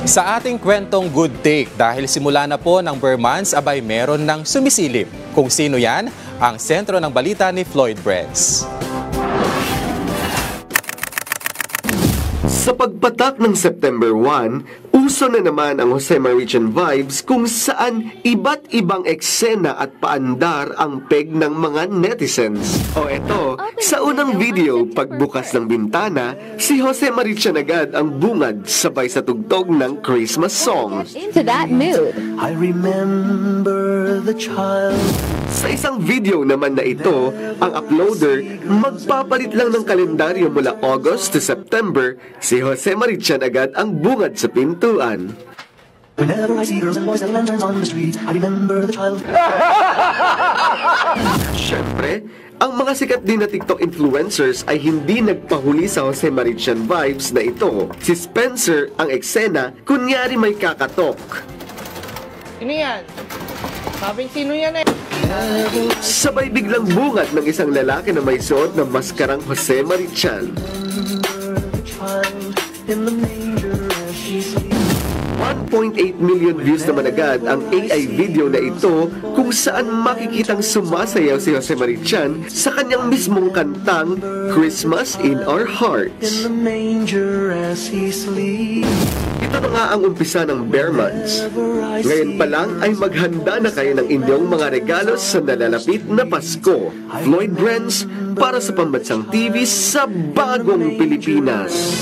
Sa ating kwentong good take, dahil simula na po ng Burr months, abay meron ng sumisilip. Kung sino yan, ang sentro ng balita ni Floyd Brents. Sa pagpatak ng September 1, uso na naman ang Jose Marichan vibes kung saan iba't ibang eksena at paandar ang peg ng mga netizens. O eto, sa unang video, pagbukas ng bintana, si Jose Marichan agad ang bungad sabay sa tugtog ng Christmas song. Into that mood. I remember the child. Sa isang video naman na ito, ang uploader magpapalit lang ng kalendaryo mula August to September, si Jose Marichan agad ang bungad sa pintuan. Whenever I see girls and boys and lanterns on the street, I remember the child. Siyempre, ang mga sikat din na TikTok influencers ay hindi nagpahuli sa Jose Marichan vibes na ito. Si Spencer, ang eksena, kunyari may kakatok. Sino yan? Sabing sino yan eh? Sabay biglang bungat ng isang lalaki na may suot ng maskarang Jose Marichan. 1.8 million views naman agad ang AI video na ito kung saan makikitang sumasayaw si Jose Marichan sa kanyang mismong kantang Christmas in Our Hearts. Ito na nga ang umpisa ng Burr months. Ngayon pa lang ay maghanda na kayo ng inyong mga regalo sa nalalapit na Pasko. Floyd Brents para sa Pambansang TV sa Bagong Pilipinas.